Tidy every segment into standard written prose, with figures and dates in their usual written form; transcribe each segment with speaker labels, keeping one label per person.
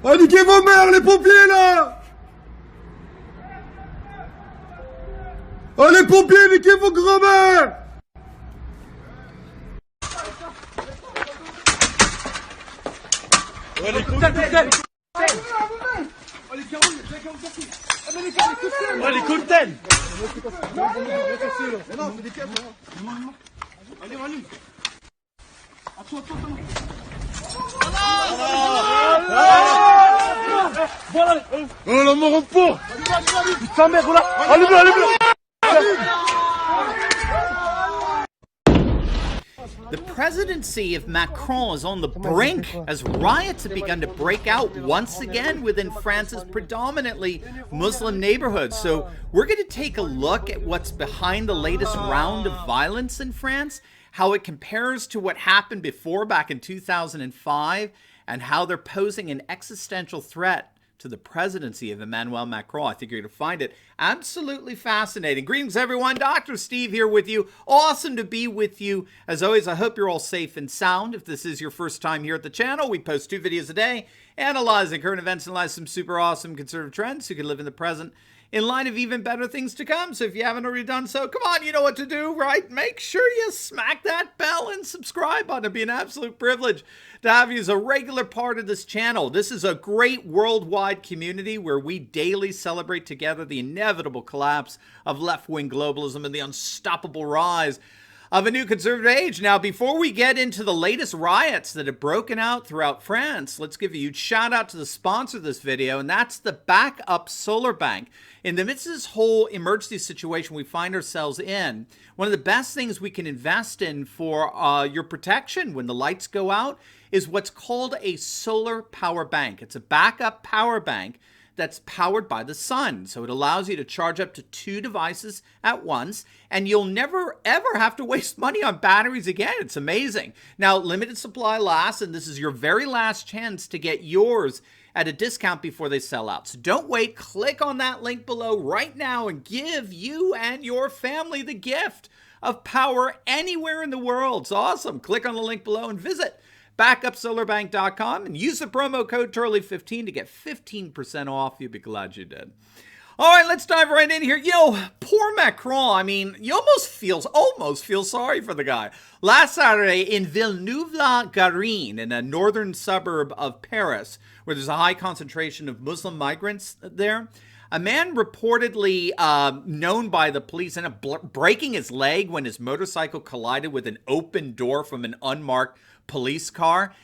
Speaker 1: Oh, niquez vos mères, les pompiers, là! Oh, les pompiers, niquez vos grands-mères! Oh, les cocktails! Oh, les cocktails! Allez, allez! Attends. Voilà! Oh, la mort au fond! Putain, merde, voilà! Allez-le!
Speaker 2: The presidency of Macron is on the brink as riots have begun to break out once again within France's predominantly Muslim neighborhoods. So we're going to take a look at what's behind the latest round of violence in France, how it compares to what happened before back in 2005, and how they're posing an existential threat to the presidency of Emmanuel Macron. I think you're going to find it absolutely fascinating. Greetings, everyone. Dr. Steve here with you. Awesome to be with you. As always, I hope you're all safe and sound. If this is your first time here at the channel, we post 2 videos a day analyzing current events and some super awesome conservative trends so you can live in the present in light of even better things to come. So if you haven't already done so, come on, you know what to do, right? Make sure you smack that bell and subscribe button. It'd be an absolute privilege to have you as a regular part of this channel. This is a great worldwide community where we daily celebrate together the inevitable collapse of left-wing globalism and the unstoppable rise of a new conservative age. Now, before we get into the latest riots that have broken out throughout France, let's give a huge shout out to the sponsor of this video, and that's the Backup Solar Bank. In the midst of this whole emergency situation we find ourselves in, one of the best things we can invest in for your protection when the lights go out is what's called a solar power bank. It's a backup power bank that's powered by the sun. So it allows you to charge up to 2 devices at once, and you'll never ever have to waste money on batteries again. It's amazing. Now, limited supply lasts, and this is your very last chance to get yours at a discount before they sell out. So don't wait. Click on that link below right now and give you and your family the gift of power anywhere in the world. It's awesome. Click on the link below and visit backupsolarbank.com and use the promo code Turley15 to get 15% off. You'll be glad you did. All right, let's dive right in here. You know, poor Macron. I mean, you almost feel sorry for the guy. Last Saturday in Villeneuve-la-Garenne, in a northern suburb of Paris, where there's a high concentration of Muslim migrants there, a man reportedly known by the police ended up breaking his leg when his motorcycle collided with an open door from an unmarked police car.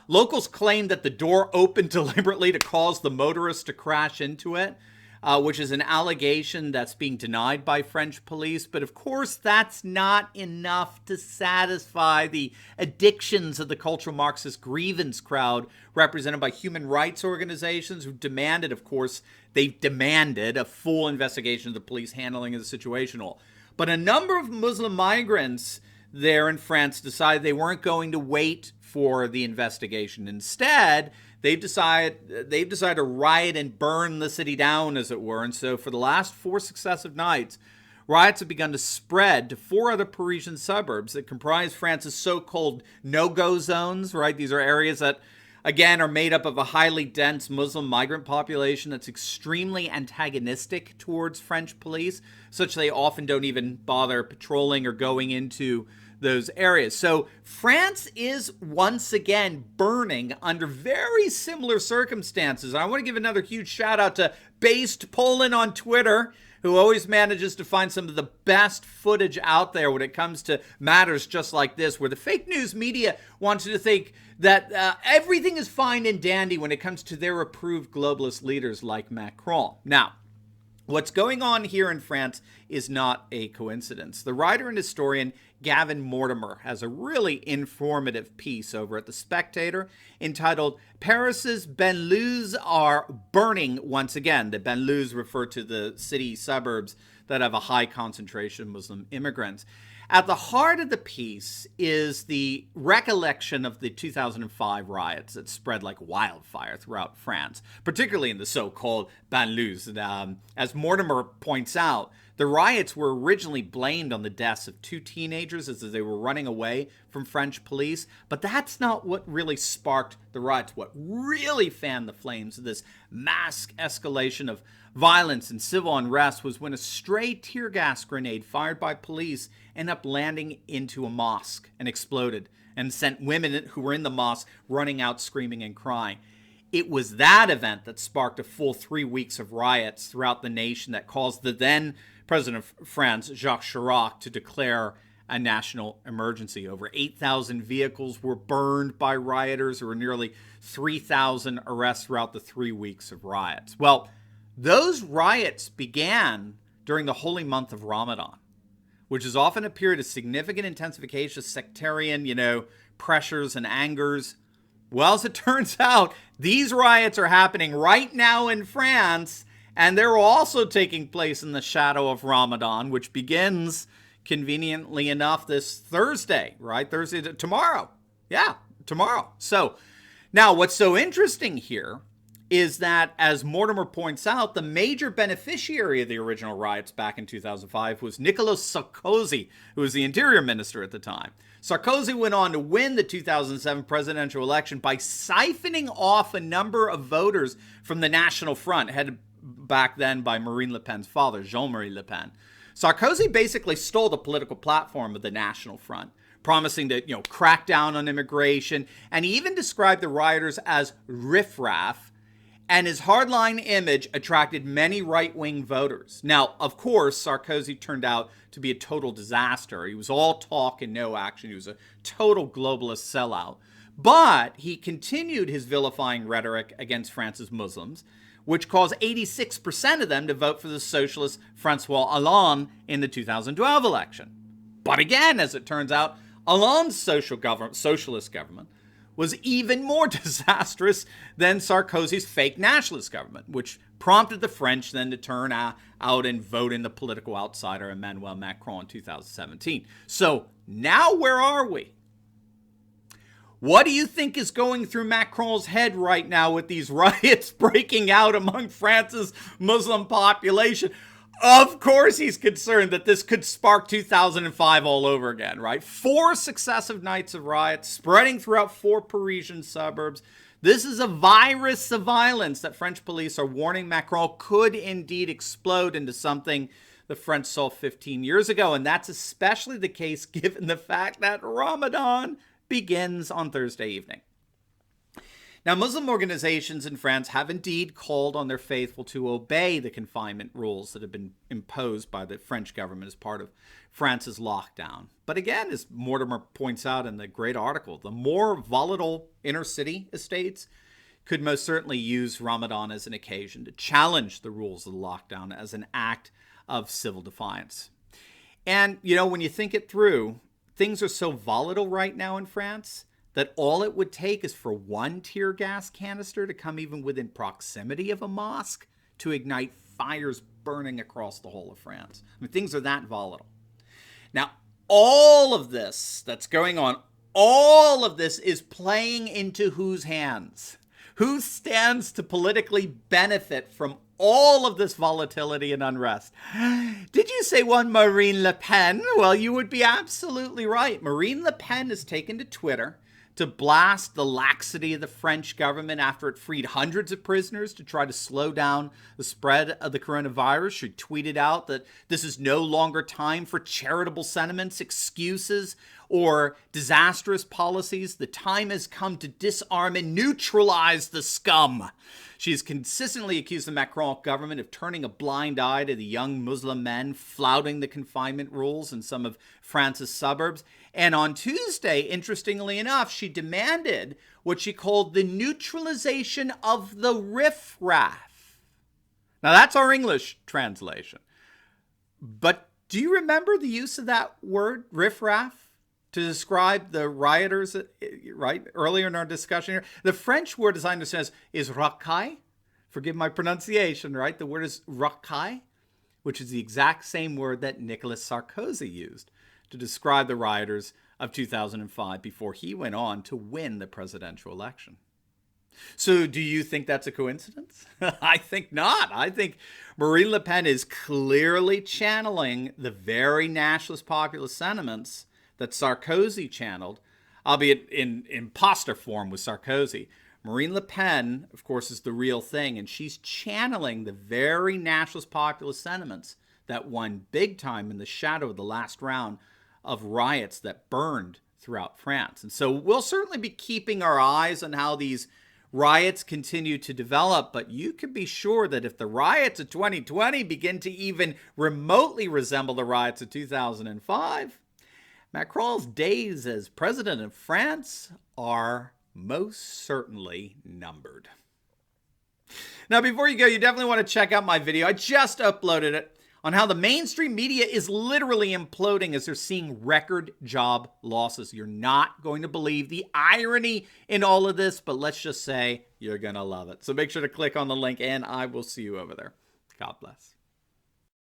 Speaker 2: Locals claim that the door opened deliberately to cause the motorist to crash into it, which is an allegation that's being denied by French police. But of course, that's not enough to satisfy the addictions of the cultural Marxist grievance crowd represented by human rights organizations who demanded, of course, they've demanded a full investigation of the police handling of the situation. But a number of Muslim migrants there in France decided they weren't going to wait for the investigation. Instead, they've decided to riot and burn the city down, as it were. And so for the last 4 successive nights, riots have begun to spread to 4 other Parisian suburbs that comprise France's so-called no-go zones, right? These are areas that, again, are made up of a highly dense Muslim migrant population that's extremely antagonistic towards French police, such they often don't even bother patrolling or going into those areas. So France is once again burning under very similar circumstances. I want to give another huge shout out to Based Poland on Twitter, who always manages to find some of the best footage out there when it comes to matters just like this, where the fake news media wants you to think that everything is fine and dandy when it comes to their approved globalist leaders like Macron. Now, what's going on here in France is not a coincidence. The writer and historian Gavin Mortimer has a really informative piece over at The Spectator entitled Paris's Banlieues Are Burning Once Again. The banlieues refer to the city suburbs that have a high concentration of Muslim immigrants. At the heart of the piece is the recollection of the 2005 riots that spread like wildfire throughout France, particularly in the so-called banlieues. As Mortimer points out, The riots were originally blamed on the deaths of 2 teenagers as they were running away from French police, but that's not what really sparked the riots. What really fanned the flames of this mass escalation of violence and civil unrest was when a stray tear gas grenade fired by police ended up landing into a mosque and exploded and sent women who were in the mosque running out screaming and crying. It was that event that sparked a full 3 weeks of riots throughout the nation that caused the then President of France, Jacques Chirac, to declare a national emergency. Over 8,000 vehicles were burned by rioters. There were nearly 3,000 arrests throughout the 3 weeks of riots. Well, those riots began during the holy month of Ramadan, which is often a period of significant intensification of sectarian, pressures and angers. Well, as it turns out, these riots are happening right now in France, and they're also taking place in the shadow of Ramadan, which begins, conveniently enough, this Thursday, right? Tomorrow. Yeah, tomorrow. So, now what's so interesting here is that, as Mortimer points out, the major beneficiary of the original riots back in 2005 was Nicolas Sarkozy, who was the interior minister at the time. Sarkozy went on to win the 2007 presidential election by siphoning off a number of voters from the National Front, headed back then by Marine Le Pen's father, Jean-Marie Le Pen. Sarkozy basically stole the political platform of the National Front, promising to, crack down on immigration, and he even described the rioters as riffraff, and his hardline image attracted many right-wing voters. Now, of course, Sarkozy turned out to be a total disaster. He was all talk and no action. He was a total globalist sellout. But he continued his vilifying rhetoric against France's Muslims, which caused 86% of them to vote for the socialist François Hollande in the 2012 election. But again, as it turns out, Hollande's socialist government was even more disastrous than Sarkozy's fake nationalist government, which prompted the French then to turn out and vote in the political outsider Emmanuel Macron in 2017. So now where are we? What do you think is going through Macron's head right now with these riots breaking out among France's Muslim population? Of course he's concerned that this could spark 2005 all over again, right? 4 successive nights of riots spreading throughout 4 Parisian suburbs. This is a virus of violence that French police are warning Macron could indeed explode into something the French saw 15 years ago. And that's especially the case given the fact that Ramadan begins on Thursday evening. Now, Muslim organizations in France have indeed called on their faithful to obey the confinement rules that have been imposed by the French government as part of France's lockdown. But again, as Mortimer points out in the great article, the more volatile inner city estates could most certainly use Ramadan as an occasion to challenge the rules of the lockdown as an act of civil defiance. And, when you think it through, things are so volatile right now in France that all it would take is for one tear gas canister to come even within proximity of a mosque to ignite fires burning across the whole of France. Things are that volatile. Now, all of this that's going on, all of this is playing into whose hands? Who stands to politically benefit from all of this volatility and unrest? Did you say one Marine Le Pen? Well, you would be absolutely right. Marine Le Pen has taken to Twitter to blast the laxity of the French government after it freed hundreds of prisoners to try to slow down the spread of the coronavirus. She tweeted out that this is no longer time for charitable sentiments, excuses, or disastrous policies. The time has come to disarm and neutralize the scum. She has consistently accused the Macron government of turning a blind eye to the young Muslim men flouting the confinement rules in some of France's suburbs. And on Tuesday, interestingly enough, she demanded what she called the neutralization of the riffraff. Now, that's our English translation. But do you remember the use of that word, riffraff, to describe the rioters, right, earlier in our discussion here? The French word, as I understand, is racaille. Forgive my pronunciation, right? The word is racaille, which is the exact same word that Nicolas Sarkozy used to describe the rioters of 2005 before he went on to win the presidential election. So do you think that's a coincidence? I think not. I think Marine Le Pen is clearly channeling the very nationalist populist sentiments that Sarkozy channeled, albeit in imposter form with Sarkozy. Marine Le Pen, of course, is the real thing, and she's channeling the very nationalist populist sentiments that won big time in the shadow of the last round of riots that burned throughout France. And so we'll certainly be keeping our eyes on how these riots continue to develop, but you can be sure that if the riots of 2020 begin to even remotely resemble the riots of 2005, Macron's days as president of France are most certainly numbered. Now, before you go, you definitely want to check out my video. I just uploaded it on how the mainstream media is literally imploding as they're seeing record job losses. You're not going to believe the irony in all of this, but let's just say you're going to love it. So make sure to click on the link, and I will see you over there. God bless.